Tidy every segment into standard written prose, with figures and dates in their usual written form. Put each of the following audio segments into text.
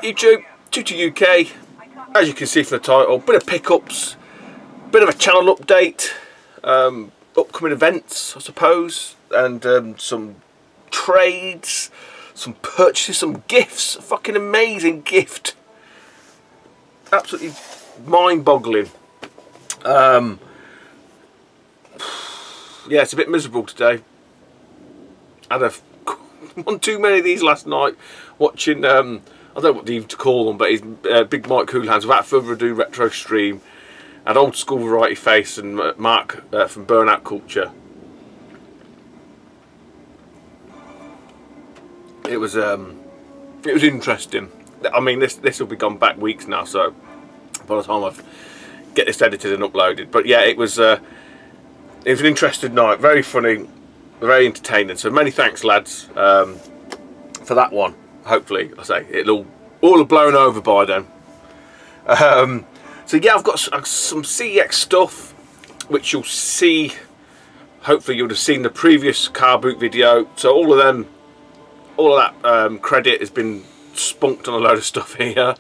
YouTube, Tutor UK, as you can see from the title, bit of pickups, bit of a channel update, upcoming events I suppose, and some trades, some purchases, some gifts, a fucking amazing gift, absolutely mind-boggling. Yeah, it's a bit miserable today. I had one too many of these last night, watching, I don't know what even to call them, but he's Big Mike Houlihan's Without Further Ado retro stream, and Old School Variety Face and Mark from Burnout Culture. It was interesting. I mean, this will be gone back weeks now, so by the time I get this edited and uploaded. But yeah, it was an interesting night, very funny, very entertaining. So many thanks, lads, for that one. Hopefully, I say it'll all have blown over by then. So yeah, I've got some CEX stuff, which you'll see. Hopefully, you'll have seen the previous car boot video. So all of that credit has been spunked on a load of stuff here.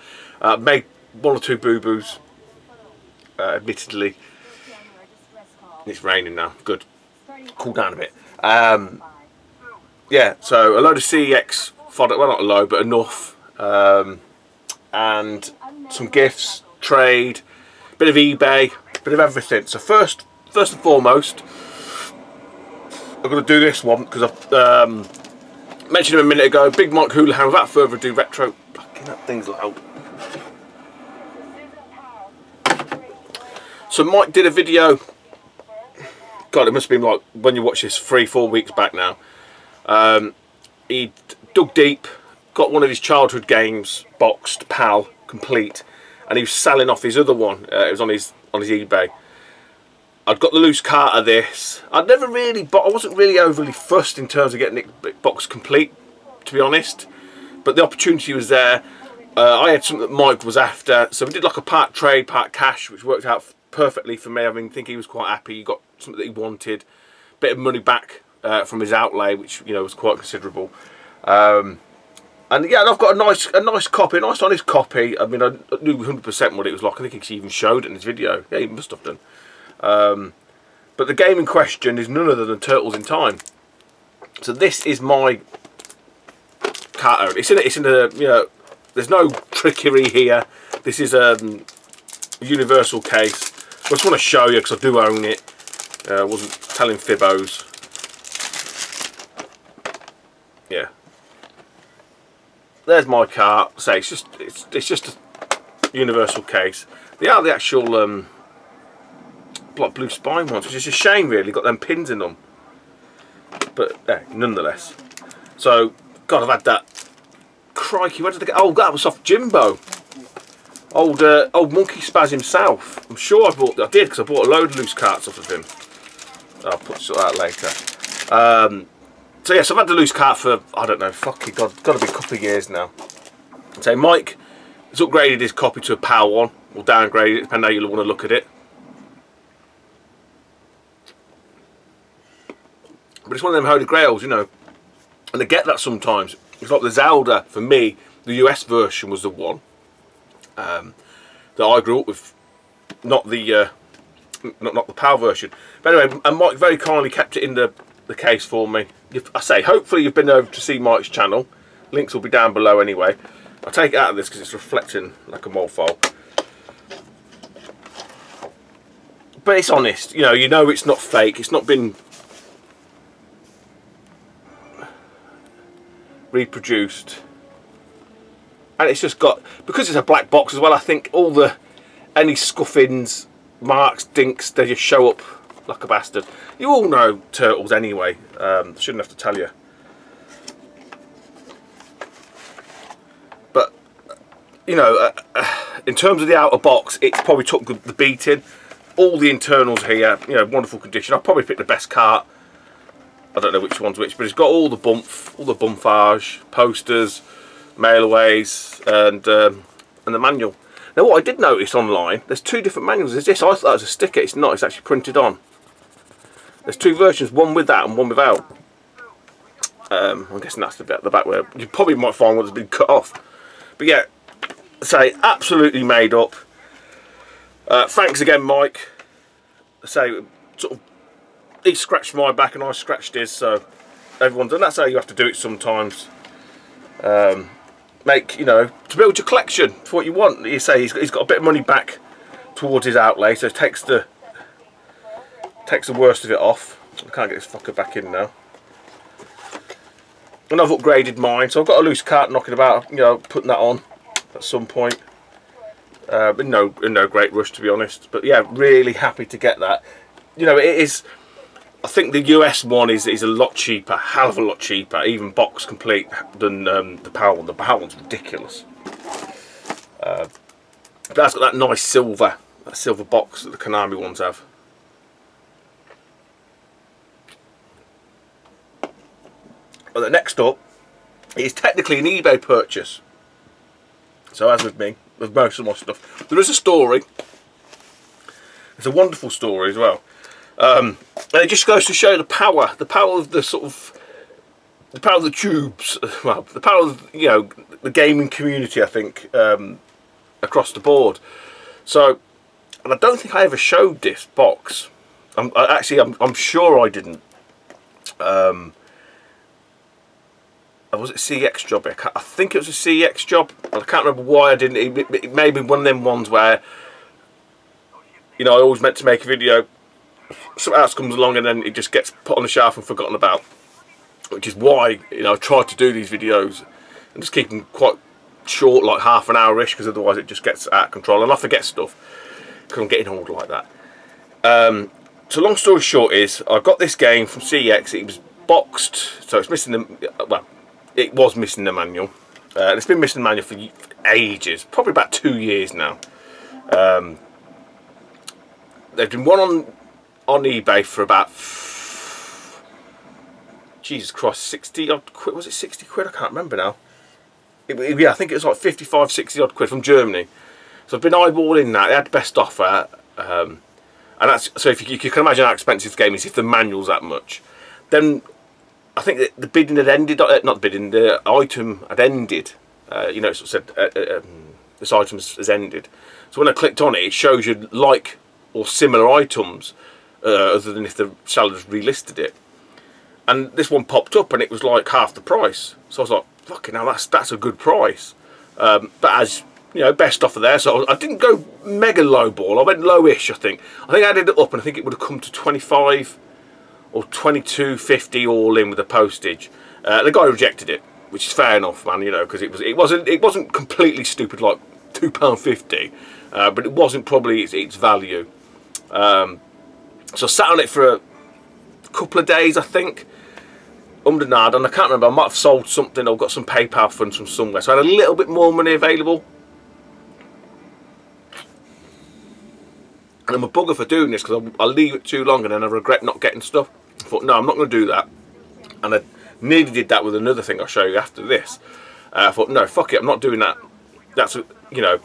Made one or two boo-boos, admittedly. It's raining now. Good. Cool down a bit. Yeah, so a load of CEX fodder, well not a load, but enough, and some gifts, trade, bit of eBay, bit of everything. So first and foremost, I'm going to do this one because I've mentioned him a minute ago. Big Mike Houlihan, Without Further Ado retro. Fucking that thing's loud. So Mike did a video. God, it must have been like when you watch this 3-4 weeks back now. He dug deep, got one of his childhood games boxed, PAL, complete, and he was selling off his other one. It was on his eBay. I'd got the loose cart of this. I wasn't really overly fussed in terms of getting it boxed complete, to be honest. But the opportunity was there. I had something that Mike was after, so we did like a part trade, part cash, which worked out perfectly for me. I mean, I think he was quite happy. He got something that he wanted, bit of money back from his outlay, which was quite considerable. And yeah, and I've got a nice copy, a nice honest copy. I mean, I knew 100% what it was like. I think he even showed it in his video. Yeah, he must have done. But the game in question is none other than Turtles in Time. So this is my cart. It's in a there's no trickery here. This is a universal case. I just want to show you because I do own it. I wasn't telling fibbos. Yeah. There's my cart. Say it's just a universal case. They are the actual like blue spine ones, which is a shame really. Got them pins in them. But nonetheless. So God, I've had that. Crikey, where did I get? Oh, that was off Jimbo. Old Monkey Spaz himself. I'm sure I did because I bought a load of loose carts off of him. I'll put that later. So yes, I've had the loose cart for, I don't know, fucking God, got to be a couple of years now. So Mike has upgraded his copy to a PAL one, or downgraded it, depending how you want to look at it. But it's one of them holy grails, and I get that sometimes. It's like the Zelda, for me, the US version was the one that I grew up with, not the PAL version. But anyway, and Mike very kindly kept it in the case for me. I say, hopefully you've been over to see Mike's channel. Links will be down below anyway. I'll take it out of this because it's reflecting like a mofo. But it's honest, you know it's not fake. It's not been reproduced. And it's just got, because it's a black box as well, I think any scuffings, marks, dinks, they just show up like a bastard. You all know Turtles anyway, shouldn't have to tell you. But in terms of the outer box, it's probably took the beating. All the internals here, wonderful condition. I'll probably pick the best cart. I don't know which one's which, but it's got all the bumfage, posters, mailaways, and the manual. Now, what I did notice online, there's two different manuals. There's this. I thought it was a sticker. It's not. It's actually printed on. There's two versions, one with that and one without. I'm guessing that's the bit at the back where you probably might find one that's been cut off. But yeah, say absolutely made up. Thanks again, Mike. Say sort of he scratched my back and I scratched his, so everyone's, and that's how you have to do it sometimes. Make, you know, to build your collection for what you want. You say he's got a bit of money back towards his outlay, so it takes the worst of it off. I can't get this fucker back in now. And I've upgraded mine, so I've got a loose cart knocking about, you know, putting that on at some point. In no great rush, to be honest. But yeah, really happy to get that. You know, it is. I think the US one is a lot cheaper, hell of a lot cheaper, even box complete, than the PAL one. The PAL one's ridiculous. But that's got that nice silver box that the Konami ones have. But the next up is technically an eBay purchase. So as with me, with most of my stuff, there is a story. It's a wonderful story as well. And it just goes to show the power of the sort of, the power of the tubes, well, the power of, you know, the gaming community, I think, across the board. So, and I don't think I ever showed this box. I'm sure I didn't. Was it a CX job? I think it was a CX job. I can't remember why I didn't. It may be one of them ones where, you know, I always meant to make a video, something else comes along and then it just gets put on the shelf and forgotten about. Which is why, you know, I try to do these videos and just keep them quite short, like half an hour-ish, because otherwise it just gets out of control and I forget stuff because I'm getting older like that. So long story short is, I got this game from CX. It was boxed, so it's missing the, well, it was missing the manual. It's been missing the manual for ages, probably about 2 years now. They've been one on eBay for about, Jesus Christ, 60 odd quid. Was it 60 quid? I can't remember now. Yeah, I think it was like 55, 60 odd quid from Germany. So I've been eyeballing that. They had the best offer, and that's, so if you can imagine how expensive the game is if the manual's that much. Then I think that the bidding had ended, not the bidding, the item had ended. You know, it sort of said this item has ended. So when I clicked on it, it shows you like or similar items, other than if the sellers relisted it. And this one popped up and it was like half the price. So I was like, fucking hell, that's a good price. But as you know, best offer there. So I didn't go mega low ball. I went lowish. I think I added it up and I think it would have come to 25 or 22.50 all in with the postage. The guy rejected it, which is fair enough, man. You know, because it wasn't completely stupid like £2.50, but it wasn't probably its value. So I sat on it for a couple of days, I think. And I can't remember. I might have sold something or got some PayPal funds from somewhere, so I had a little bit more money available. And I'm a bugger for doing this because I'll leave it too long and then I regret not getting stuff. I thought, no, I'm not going to do that. And I nearly did that with another thing I'll show you after this. I thought, no, fuck it, I'm not doing that. That's, you know,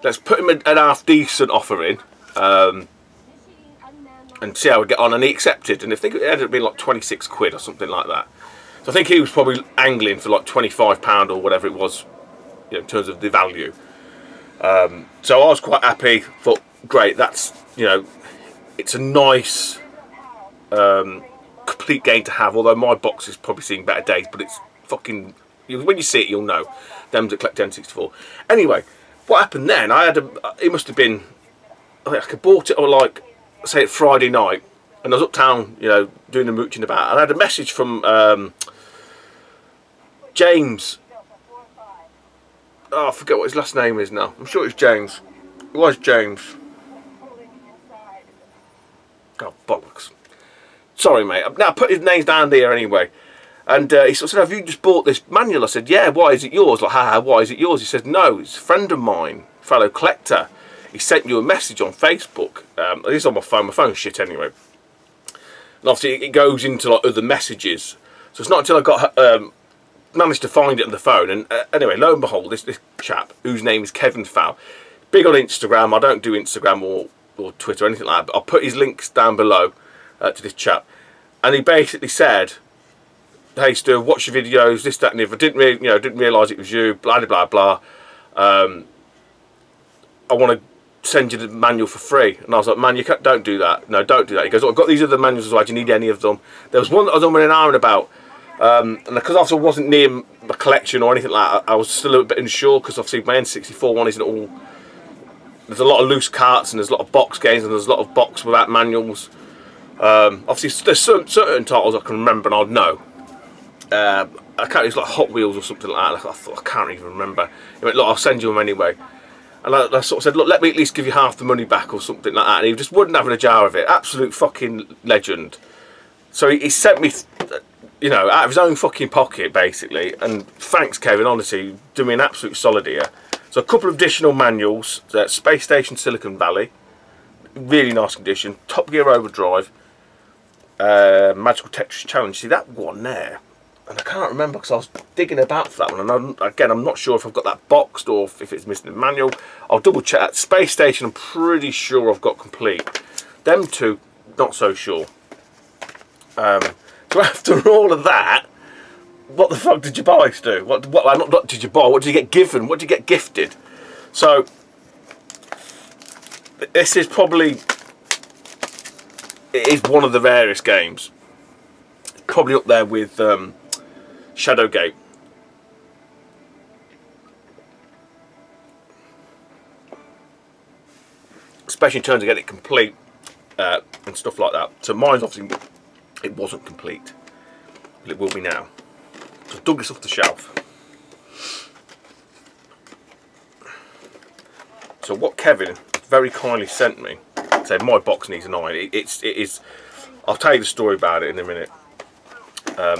let's put him an half decent offer in, and see how we get on. And he accepted, and I think it ended up being like 26 quid or something like that. So I think he was probably angling for like £25 or whatever it was, you know, in terms of the value. So I was quite happy. Thought, great, that's, you know, it's a nice complete game to have, although my box is probably seeing better days, but it's fucking, when you see it you'll know. Them that collect N64. Anyway, what happened then, I had it must have been, I think I bought it on like, say it Friday night, and I was uptown, you know, doing the mooching about, and I had a message from James. Oh, I forget what his last name is now. I'm sure it's James. It was James. Oh, bollocks. Sorry, mate. Now I put his names down there anyway. And he sort of said, have you just bought this manual? I said, yeah, why is it yours? Like, haha, why is it yours? He said, no, it's a friend of mine, fellow collector. He sent you a message on Facebook. This is on my phone's shit anyway. And obviously it goes into like other messages. So it's not until I got managed to find it on the phone. And anyway, lo and behold, this chap, whose name is Kevin Fowl, big on Instagram. I don't do Instagram or Twitter or anything like that, but I'll put his links down below to this chap. And he basically said, hey Stu, watch your videos, this, that and the other. Didn't realise it was you, blah blah blah blah. I want to send you the manual for free. And I was like, man, don't do that. No, don't do that. He goes, oh, I've got these other manuals as well. Do you need any of them? There was one that I was on an hour and about. And because I wasn't near my collection or anything like that, I was still a little bit unsure, because obviously my N64 one isn't all... There's a lot of loose carts, and there's a lot of box games, and there's a lot of box without manuals. Obviously there's certain titles I can remember and I'd know. I can't use like Hot Wheels or something like that. I can't even remember. He went, look, I'll send you them anyway. And I sort of said, look, let me at least give you half the money back or something like that. And he just wouldn't have a jar of it. Absolute fucking legend. So he sent me, you know, out of his own fucking pocket, basically. And thanks, Kevin, honestly, doing me an absolute solid here. So a couple of additional manuals. Space Station Silicon Valley. Really nice condition. Top Gear Overdrive. Magical Tetris Challenge. See that one there? And I can't remember because I was digging about for that one, and again, I'm not sure if I've got that boxed or if it's missing the manual. I'll double check that. Space Station, I'm pretty sure I've got complete. Them two, not so sure. So after all of that, what the fuck did you buy, Stu? What not did you buy? What did you get given? What did you get gifted? So this is probably, it is one of the rarest games. Probably up there with Shadowgate. Especially in terms of getting it complete and stuff like that. So mine's obviously, it wasn't complete. But it will be now. So I dug this off the shelf. So what Kevin very kindly sent me, said my box needs an iron. It is, I'll tell you the story about it in a minute.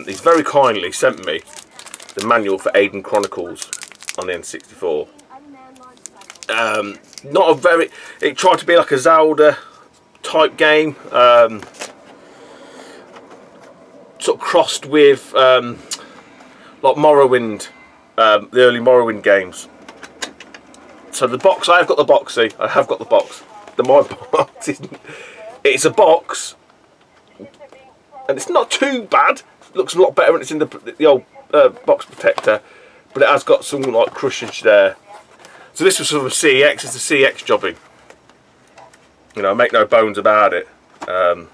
He's very kindly sent me the manual for Aiden Chronicles on the N64. Not a very... It tried to be like a Zelda type game. Sort of crossed with like Morrowind, the early Morrowind games. So the box, I have got the box, see, I have got the box. My box isn't... It's a box, and it's not too bad. Looks a lot better when it's in the old box protector, but it has got some like crushage there. So this was sort of a CEX. It's a CEX jobbing. You know, make no bones about it. And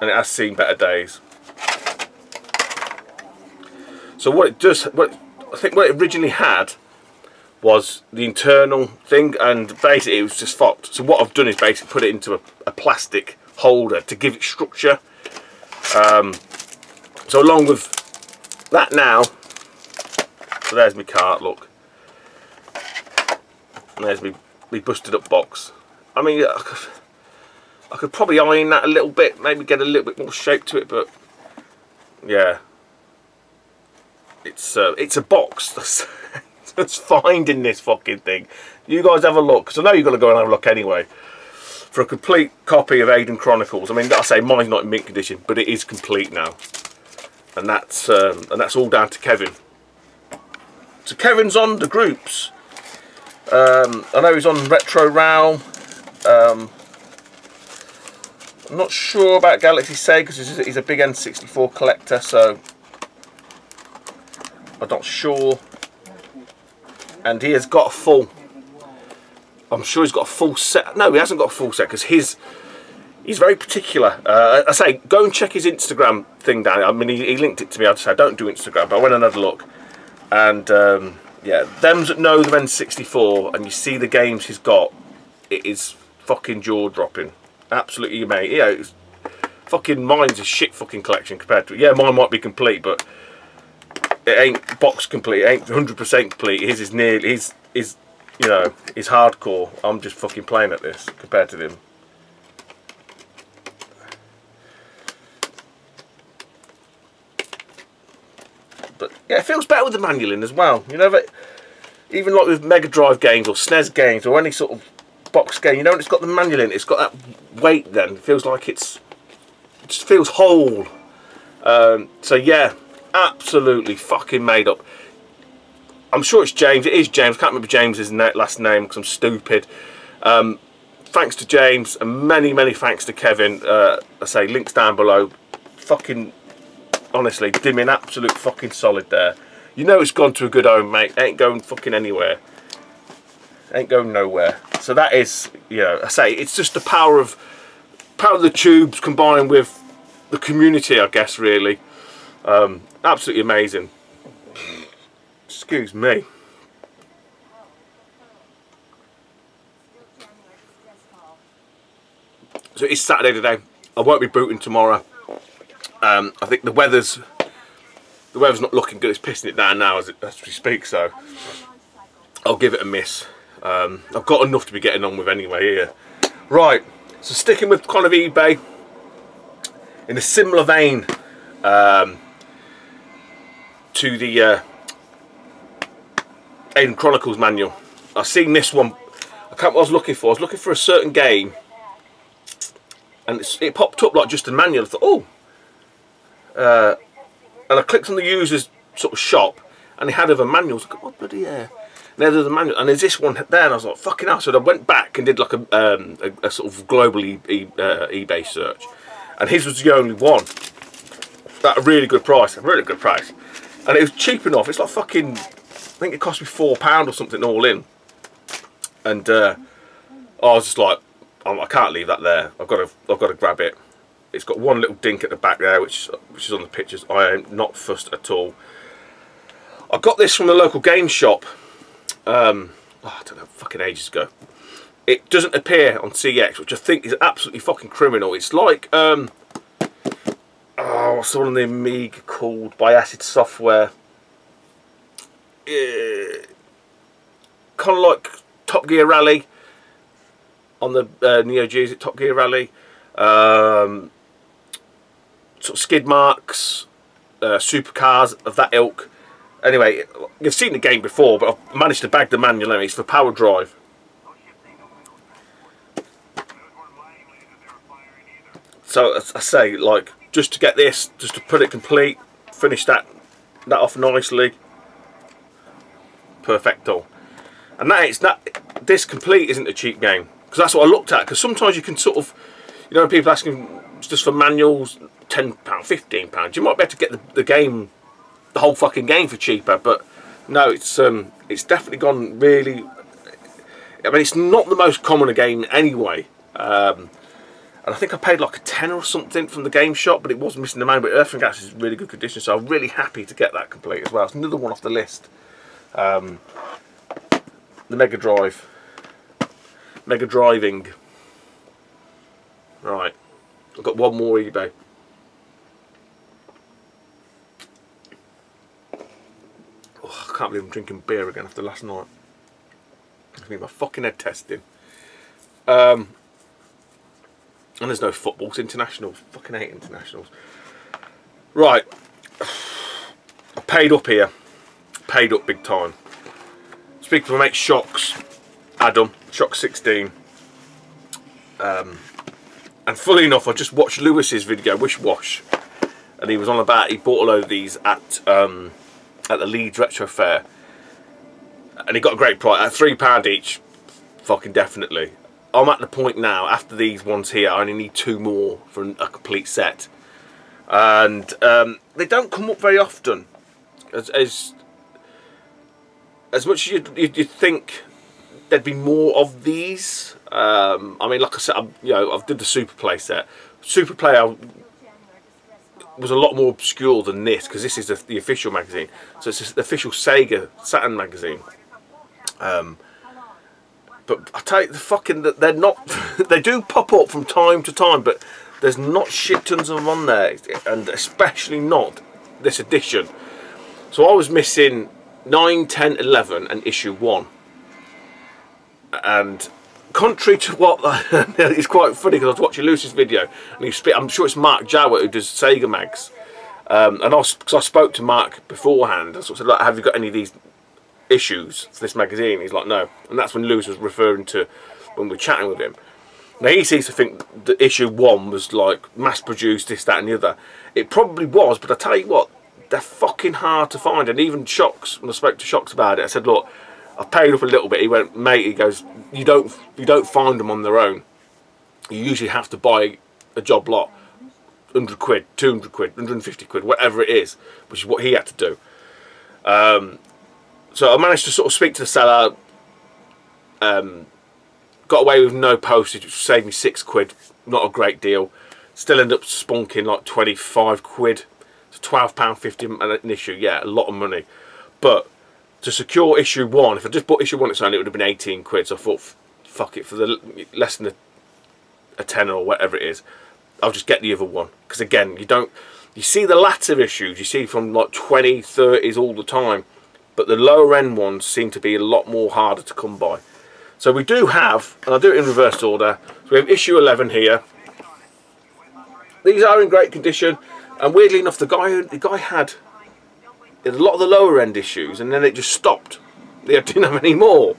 it has seen better days. So what it does, I think what it originally had was the internal thing, and basically it was just fucked. So what I've done is basically put it into a plastic holder to give it structure. So along with that now, so there's my cart, look. And there's my busted up box. I mean, I could probably iron that a little bit, maybe get a little bit more shape to it, but yeah. It's a box that's finding this fucking thing. You guys have a look, because I know you've got to go and have a look anyway. For a complete copy of Aiden Chronicles. I mean, I say mine's not in mint condition, but it is complete now, and that's all down to Kevin. So Kevin's on the groups. I know he's on Retro Realm. I'm not sure about Galaxy Sega because he's a big N64 collector, so I'm not sure. And he has got a full. I'm sure he's got a full set. No, he hasn't got a full set because he's very particular. I say, go and check his Instagram thing down. I mean, he linked it to me. I just said, I don't do Instagram, but I went and had a look. And yeah, them that know the N64 and you see the games he's got, it is fucking jaw-dropping. Absolutely amazing. Yeah, it's fucking, mine's a shit fucking collection compared to it. Yeah, mine might be complete, but it ain't box complete. It ain't 100% complete. His is nearly, his you know, is hardcore. I'm just fucking playing at this compared to them. But yeah, it feels better with the manual in as well. You know, but even like with Mega Drive games or SNES games or any sort of box game, you know, when it's got the manual in, it's got that weight. Then it feels like it just feels whole. So yeah, absolutely fucking made up. I'm sure it's James. It is James. I can't remember James's last name because I'm stupid. Thanks to James and many thanks to Kevin. I say links down below. Fucking honestly, did me an absolute fucking solid there. You know it's gone to a good home, mate. It ain't going fucking anywhere. Ain't going nowhere. So that is, you know, I say it's just the power of the tubes combined with the community, I guess, really. Absolutely amazing. Excuse me. So it's Saturday today. I won't be booting tomorrow. I think the weather's not looking good. It's pissing it down now as we speak, so I'll give it a miss. I've got enough to be getting on with anyway here. Right, so sticking with kind of eBay, in a similar vein to the Aiden Chronicles manual. I've seen this one. I can't what I was looking for. I was looking for a certain game, and it popped up like just a manual. I thought, oh. And I clicked on the user's sort of shop, and they had other manuals. I was like, oh bloody yeah. And there's the manual, and there's this one there, and I was like, fucking hell. So I went back and did like a sort of global eBay search, and his was the only one at a really good price, and it was cheap enough. It's like fucking, I think it cost me £4 or something all in, and I was just like, I can't leave that there. I've got to grab it. It's got one little dink at the back there, which is on the pictures. I am not fussed at all. I got this from the local game shop. I don't know, fucking ages ago. It doesn't appear on CX, which I think is absolutely fucking criminal. It's like what's the one on the Amiga called by Acid Software? Kind of like Top Gear Rally on the Neo Geo. Is it Top Gear Rally? Sort of skid marks, supercars of that ilk. Anyway, you've seen the game before, but I've managed to bag the manual anyway. It's for Power Drive. So I say, like, just to get this, just to put it complete, finish that off nicely. Perfecto. And this complete isn't a cheap game, because that's what I looked at. Because sometimes you can sort of, you know, people asking just for manuals, £10, £15. You might be able to get the game, the whole fucking game for cheaper, but no, it's definitely gone really. I mean, it's not the most common a game anyway. And I think I paid like a tenner or something from the game shop, but it was missing the manual. But everything else is in really good condition, so I'm really happy to get that complete as well. It's another one off the list. The Mega Drive. Mega Driving. Right. I've got one more eBay. Oh, I can't believe I'm drinking beer again after last night. I need my fucking head testing. And there's no football, it's internationals. Fucking hate internationals. Right. I paid up here. Paid up big time. Speaking of my mate Shocks, Adam, Shock 16. And fully enough, I just watched Lewis's video, Wish Wash, and he was on about, he bought a load of these at the Leeds Retro Fair, and he got a great price at £3 each. Fucking definitely. I'm at the point now, after these ones here, I only need 2 more for a complete set, and they don't come up very often. As much as you'd think there'd be more of these. I mean, like I said, I've did the Super Play set. Super Play was a lot more obscure than this, because this is the official magazine. So it's the official Sega Saturn magazine. But I tell you, they're not. They do pop up from time to time, but there's not shit tons of them on there, and especially not this edition. So I was missing 9, 10, 11, and issue 1. And contrary to what, it's quite funny because I was watching Lucy's video, and I'm sure it's Mark Jowett who does Sega Mags, and I spoke to Mark beforehand. I sort of said, like, have you got any of these issues for this magazine? He's like, no. And that's when Lewis was referring to when we were chatting with him. Now he seems to think that issue 1 was like mass produced, this, that and the other. It probably was, but I tell you what, they're fucking hard to find. And even Shocks, when I spoke to Shocks about it, I said, look, I paid up a little bit. He went, mate, he goes, you don't find them on their own. You usually have to buy a job lot, 100 quid, 200 quid, 150 quid, whatever it is, which is what he had to do. So I managed to sort of speak to the seller, Got away with no postage, which saved me £6. Not a great deal. Still end up spunking like 25 quid. So £12.50 an issue. Yeah, a lot of money. But to secure issue 1, if I just bought issue 1 its own, it would have been 18 quid. So I thought, fuck it, for the less than a tenner or whatever it is, I'll just get the other one. Because again, you see the latter issues, you see from like 20, 30s all the time. But the lower end ones seem to be a lot more harder to come by. So we do have, and I'll do it in reverse order, so we have issue 11 here. These are in great condition, and weirdly enough, the guy had a lot of the lower end issues, and then it just stopped. They didn't have any more.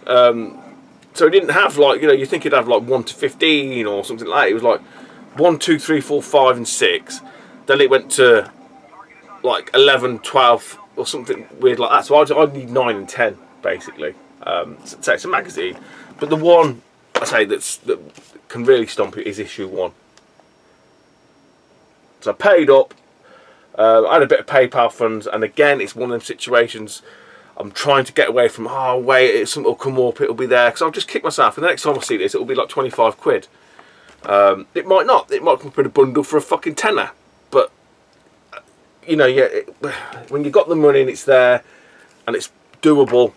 So he didn't have, like, you know, you think he'd have like 1 to 15 or something like that. It was like 1, 2, 3, 4, 5 and 6. Then it went to like 11, 12 or something weird like that. So I need 9 and 10 basically. So it's a magazine, but the one I say that can really stomp it is issue 1. So I paid up. I had a bit of PayPal funds, and again, it's one of them situations. I'm trying to get away from. Oh wait, something will come up. It'll be there, because I'll just kick myself. And the next time I see this, it'll be like 25 quid. It might not. It might come up in a bundle for a fucking tenner. But you know, yeah, when you got the money and it's there, and it's doable.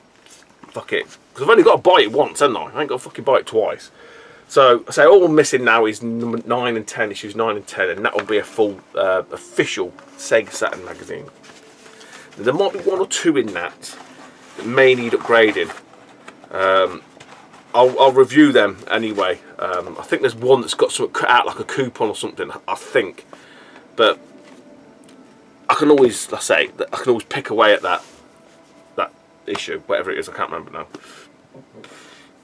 Fuck it, because I've only got to buy it once, haven't I? I ain't got to fucking buy it twice. So I say all I'm missing now is number 9 and 10, issues 9 and 10, and that will be a full official Sega Saturn magazine. Now, there might be 1 or 2 in that may need upgrading. I'll review them anyway. I think there's one that's got something cut out like a coupon or something, I think, but I can always, I say, I can always pick away at that issue, whatever it is, I can't remember now.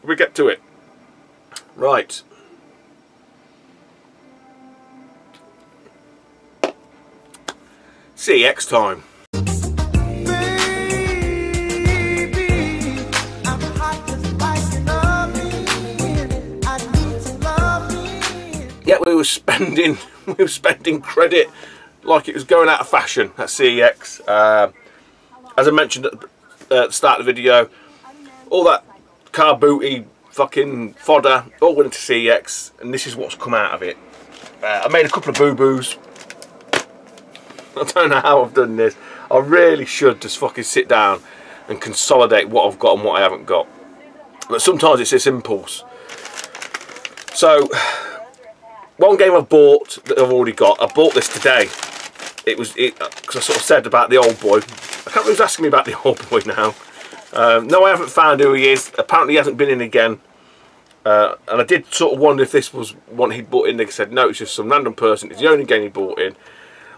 We get to it. Right. CX time. Yeah, we were spending credit like it was going out of fashion at CEX. As I mentioned at the start of the video, all that car booty fucking fodder all went into CEX, and this is what's come out of it. I made a couple of boo-boos. I don't know how I've done this. I really should just fucking sit down and consolidate what I've got and what I haven't got. But sometimes it's this impulse. So, one game I've bought that I've already got, I bought this today. Because I sort of said about the old boy. I can't believe he's asking me about the old boy now. No, I haven't found who he is. Apparently he hasn't been in again. And I did sort of wonder if this was one he'd bought in. They said, no, it's just some random person. It's the only game he bought in.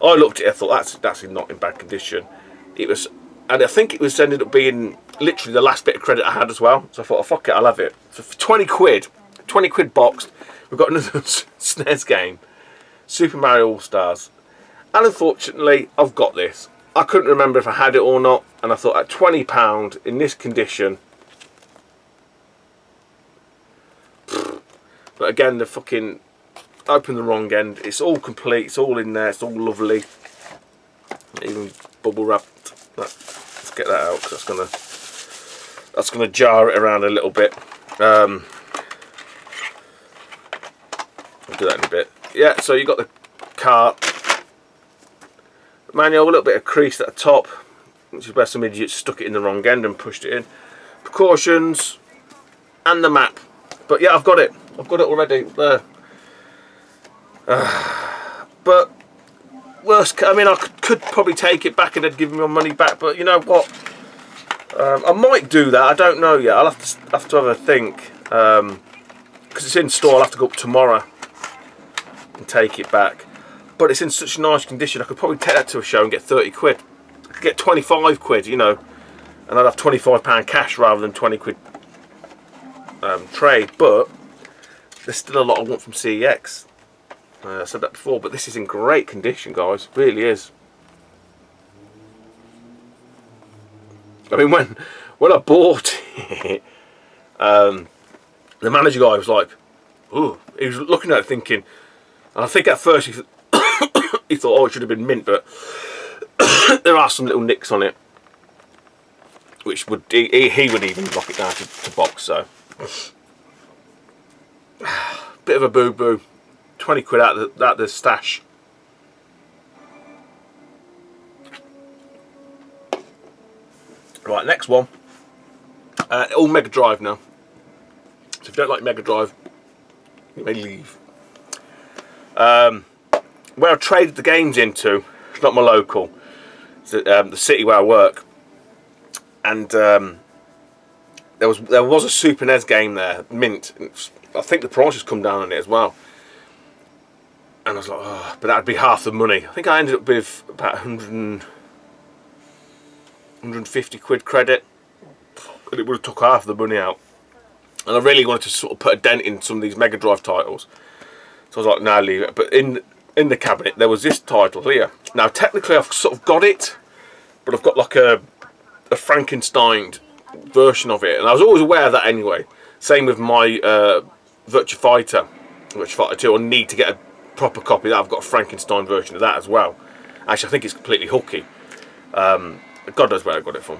I looked at it, I thought, that's not in bad condition. It was, and I think it was ended up being literally the last bit of credit I had as well. So I thought, oh, fuck it, I'll have it. So for 20 quid boxed, we've got another SNES game, Super Mario All-Stars. And unfortunately, I've got this. I couldn't remember if I had it or not, and I thought at £20 in this condition. But again, the fucking opened the wrong end. It's all complete. It's all in there. It's all lovely. Even bubble wrapped. Let's get that out, because that's gonna jar it around a little bit. I'll do that in a bit. Yeah. So you got the cart. Manual, a little bit of crease at the top, which is where some idiots stuck it in the wrong end and pushed it in. Precautions, and the map. But yeah, I've got it already there. But worst, I mean, I could probably take it back and they'd give me my money back. But you know what? I might do that. I don't know yet. I'll have to have a think, because it's in store. I'll have to go up tomorrow and take it back. But it's in such nice condition, I could probably take that to a show and get 30 quid. I could get 25 quid, you know, and I'd have £25 cash rather than 20 quid trade. But there's still a lot I want from CEX. I said that before, but this is in great condition, guys. It really is. I mean, when I bought it, the manager guy was like, ooh, he was looking at it thinking, and I think at first he thought, oh, it should have been mint, but there are some little nicks on it, which would he would even knock it down to box. So Bit of a boo-boo. 20 quid out of the stash. Right, next one. All Mega Drive now. So if you don't like Mega Drive, you may leave. Where I traded the games into, it's not my local, it's the city where I work, and there was a Super NES game there, mint. I think the price has come down on it as well. And I was like, oh, but that'd be half the money. I think I ended up with about 150 quid credit, and it would have took half the money out. And I really wanted to sort of put a dent in some of these Mega Drive titles. So I was like, no, leave it. But in the cabinet, there was this title here. Now, technically, I've sort of got it, but I've got like a Frankenstein version of it. And I was always aware of that anyway. Same with my Virtua Fighter 2. I need to get a proper copy of that. I've got a Frankenstein version of that as well. Actually, I think it's completely hooky. God knows where I got it from.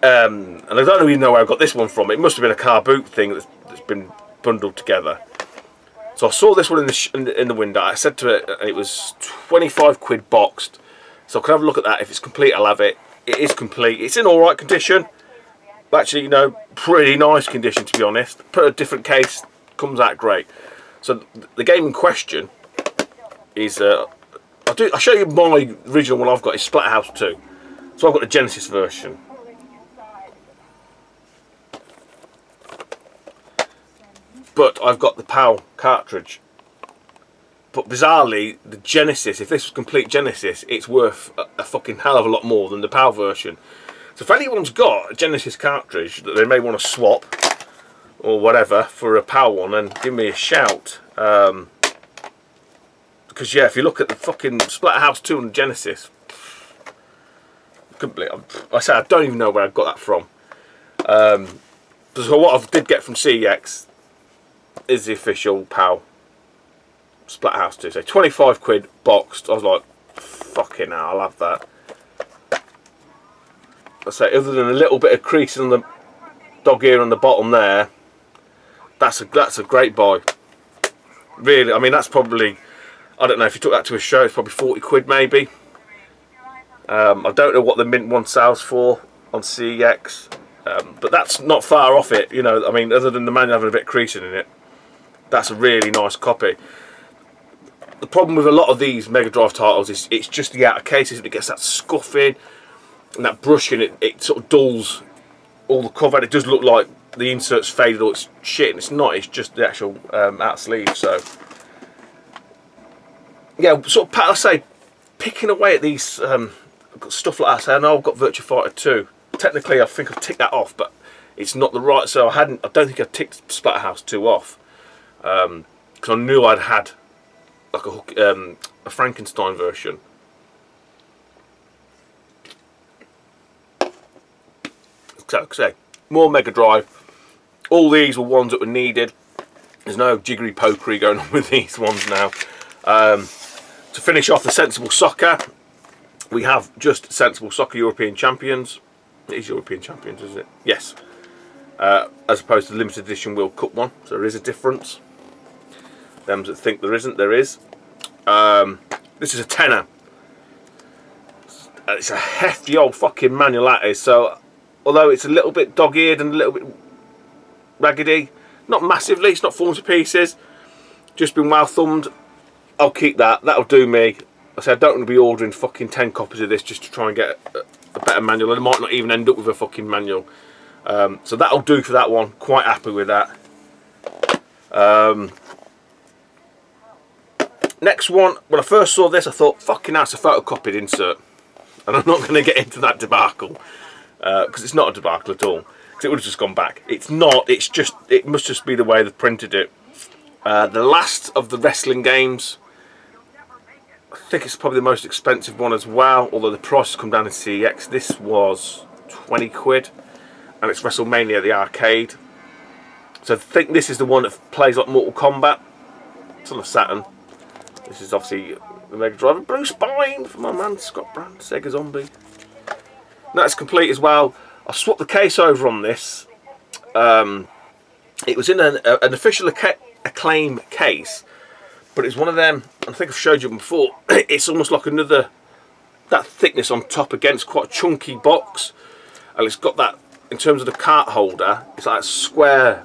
And I don't even know where I got this one from. It must have been a car boot thing that's been bundled together. So I saw this one in the window. I said to it, it was 25 quid boxed. So I can have a look at that. If it's complete, I'll have it. It is complete. It's in all right condition. Actually, you know, pretty nice condition, to be honest. Put a different case, comes out great. So the game in question is I'll show you my original one I've got is Splatterhouse 2. So I've got the Genesis version. But I've got the PAL cartridge. But bizarrely, the Genesis, if this was complete Genesis, it's worth a fucking hell of a lot more than the PAL version. So if anyone's got a Genesis cartridge that they may want to swap or whatever for a PAL one, then give me a shout. Because yeah, if you look at the fucking Splatterhouse 2 on the Genesis, I say I don't even know where I got that from. So what I did get from CEX is the official PAL Splatterhouse 2. So 25 quid boxed. I was like, fucking hell, I'll have that. I say, other than a little bit of creasing on the dog ear on the bottom there, that's a great buy. Really, I mean, that's probably, I don't know, if you took that to a show, it's probably 40 quid maybe. I don't know what the mint one sells for on CEX, but that's not far off it, you know. I mean, other than the manual having a bit of creasing in it, that's a really nice copy. The problem with a lot of these Mega Drive titles is it's just the outer cases. It gets that scuffing and that brushing. It sort of dulls all the cover. It does look like the insert's faded or it's shit, and it's not. It's just the actual outer sleeve. So yeah, sort of, I say, picking away at these stuff like that. So I know I've got Virtua Fighter 2. Technically, I think I've ticked that off, but it's not the right. So I don't think I ticked Splatterhouse 2 off. Because I knew I'd had like a Frankenstein version. So more Mega Drive. All these were ones that were needed. There's no jiggery pokery going on with these ones now. To finish off the Sensible Soccer, we have just Sensible Soccer European Champions. It is European Champions, isn't it? Yes. As opposed to the limited edition World Cup one. So there is a difference. Them that think there isn't, there is. This is a tenner. It's a hefty old fucking manual that is. So although it's a little bit dog-eared and a little bit raggedy, not massively, it's not fallen to pieces, just been well thumbed, I'll keep that. That'll do me. I said I don't want to be ordering fucking 10 copies of this just to try and get a better manual. I might not even end up with a fucking manual. So that'll do for that one. Quite happy with that. Next one, when I first saw this, I thought, fucking hell, it's a photocopied insert. And I'm not going to get into that debacle, because it's not a debacle at all, because it would have just gone back. It's not, it's just, it must just be the way they've printed it. The last of the wrestling games, I think it's probably the most expensive one as well, although the price has come down in CEX. This was 20 quid, and it's WrestleMania at the arcade. So I think this is the one that plays like Mortal Kombat. It's on the Saturn. This is obviously the Mega Drive. Blue Spine for my man Scott Brand, Sega Zombie. That's complete as well. I swapped the case over on this. It was in an official Acclaim case, but it's one of them, I think I've showed you before, it's almost like another, that thickness on top against quite a chunky box, and it's got that, in terms of the cart holder, it's like a square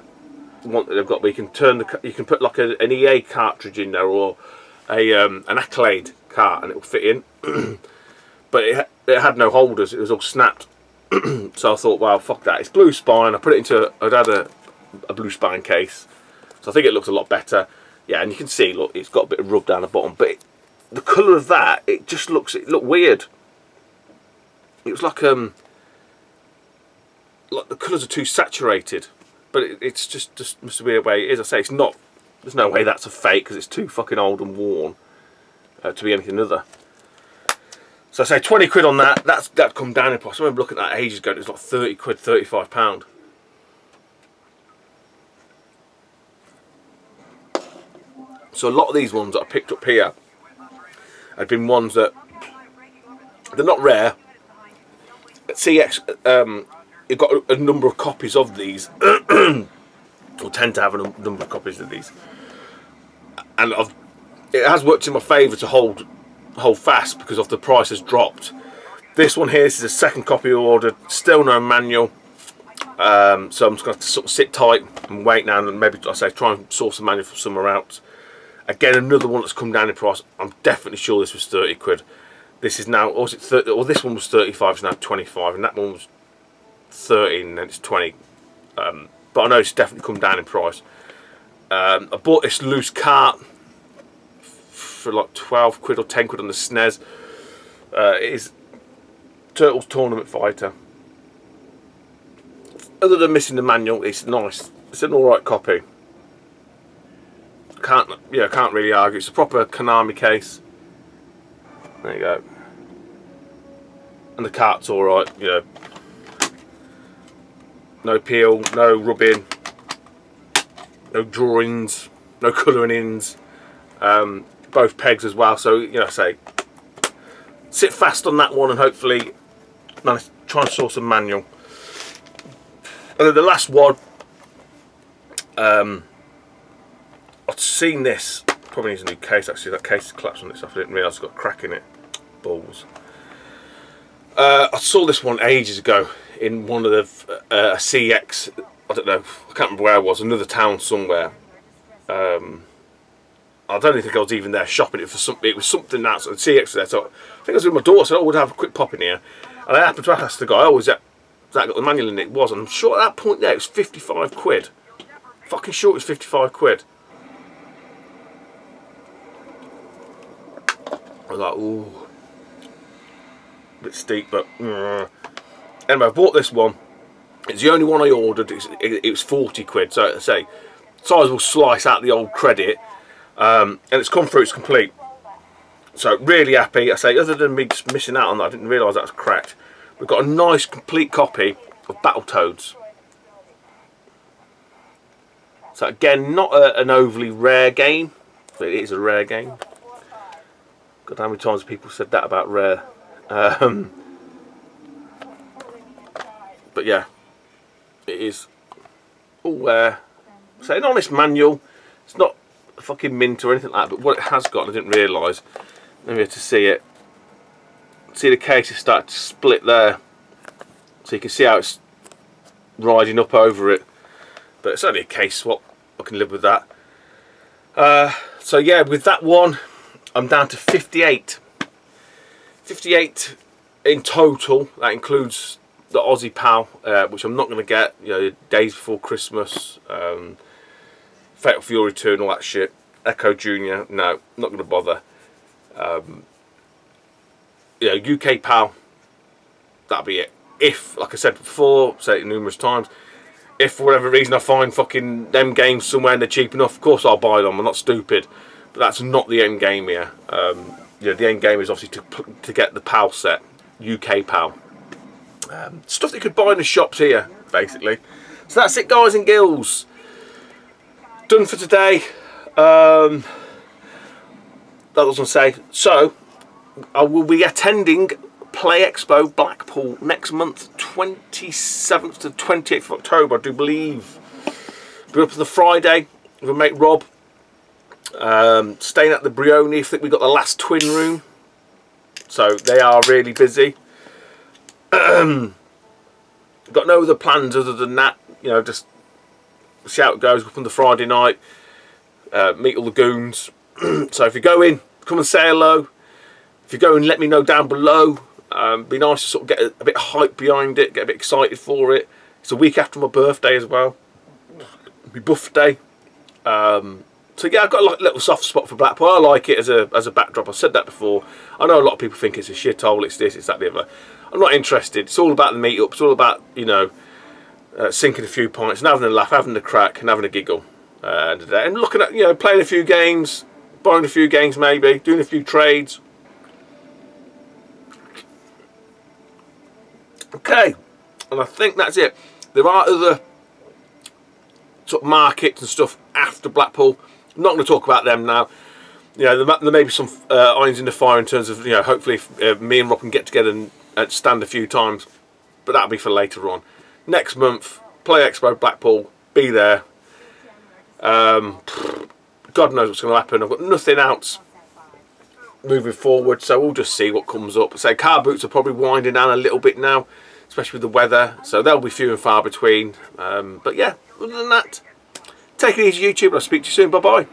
one that they've got, where you can turn the, you can put like an EA cartridge in there, or an Accolade cart, and it will fit in. But it had no holders, it was all snapped. So I thought, well, fuck that, it's blue spine. I put it into, I'd had a blue spine case, so I think it looks a lot better. Yeah, and you can see, look, it's got a bit of rub down the bottom, but the colour of that, it just looks, it looked weird. It was like the colours are too saturated, but it's just must be a way it is. I say it's not, there's no way that's a fake, because it's too fucking old and worn to be anything other. So I say 20 quid on that. That come down in price. I remember looking at that ages ago. It was like 30 quid, £35. So a lot of these ones that I picked up here had been ones that they're not rare. At CX, you've got a number of copies of these, or tend to have a number of copies of these, and it has worked in my favour to hold fast because of the price has dropped. This one here, this is a second copy ordered, still no manual, so I'm just going to have to sort of sit tight and wait now, and maybe, I say, try and source a manual from somewhere else. Again, another one that's come down in price. I'm definitely sure this was 30 quid. This is now, or was it 30, or this one was 35, it's now 25, and that one was 13, and then it's 20. But I know it's definitely come down in price. I bought this loose cart for like 12 quid or 10 quid on the SNES. It is Turtles Tournament Fighter. Other than missing the manual, it's nice. It's an alright copy. Can't really argue. It's a proper Konami case. There you go. And the cart's alright, you know. No peel, no rubbing, no drawings, no colouring ins. Both pegs as well, so, you know, say, sit fast on that one and hopefully try and source a manual. And then the last one, I've seen this, probably needs a new case actually. That case is collapsed on itself, I didn't realise it's got a crack in it. Balls. I saw this one ages ago in one of the CX, I don't know, I can't remember where I was, another town somewhere. I don't think I was even there shopping. It was something else. And CX was there, so I think I was with my daughter. So I would have a quick pop in here, and I happened to ask the guy, "Oh, is that got the manual in it?" It was, and I'm sure at that point there it was 55 quid. Fucking sure it was 55 quid. I was like, ooh, a bit steep, but anyway, I bought this one. It's the only one I ordered. It was 40 quid. So I say, sizable slice out the old credit. And it's come through, it's complete. So really happy. I say, other than me just missing out on that, I didn't realise that was cracked. We've got a nice complete copy of Battletoads. So again, not an overly rare game, but it is a rare game. God, how many times people said that about rare. But yeah, it is all there. So an honest manual. It's not a fucking mint or anything like that, but what it has got, I didn't realise. Maybe to see it. See the case is starting to split there, so you can see how it's riding up over it. But it's only a case swap. I can live with that. So yeah, with that one, I'm down to 58. 58 in total. That includes the Aussie Pal, which I'm not going to get. You know, days before Christmas. Fatal Fury 2 and all that shit. Echo Junior, no, not going to bother. You know, UK PAL, that'll be it. If, like I said before, said it numerous times, if for whatever reason I find fucking them games somewhere and they're cheap enough, of course I'll buy them. I'm not stupid, but that's not the end game here. You know, the end game is obviously to get the PAL set, UK PAL. Stuff that you could buy in the shops here, basically. So that's it, guys and girls. Done for today. That was going to say. So I will be attending Play Expo Blackpool next month, 27th to 28th of October, I do believe. Be up on the Friday with my mate Rob. Staying at the Brioni. I think we got the last twin room. So they are really busy. Got no other plans other than that. You know, just see how it goes. Up on the Friday night. Meet all the goons. So if you go in, come and say hello. If you go in, let me know down below. Be nice to sort of get a bit of hype behind it, get a bit excited for it. It's a week after my birthday as well. My birthday. So yeah, I've got a little soft spot for Blackpool. I like it as a backdrop. I've said that before. I know a lot of people think it's a shithole, it's this, it's that, the other. I'm not interested. It's all about the meet-up. It's all about, you know, sinking a few pints and having a laugh, having a crack and having a giggle. And looking at, you know, playing a few games, buying a few games maybe, doing a few trades. Okay, and I think that's it. There are other sort of markets and stuff after Blackpool. I'm not going to talk about them now. You know, there may be some irons in the fire in terms of, you know, hopefully me and Rob can get together and stand a few times. But that'll be for later on. Next month, Play Expo Blackpool, be there. God knows what's going to happen. I've got nothing else moving forward, so we'll just see what comes up. So car boots are probably winding down a little bit now, especially with the weather. So they'll be few and far between. But yeah, other than that, take it easy, YouTube. I'll speak to you soon. Bye-bye.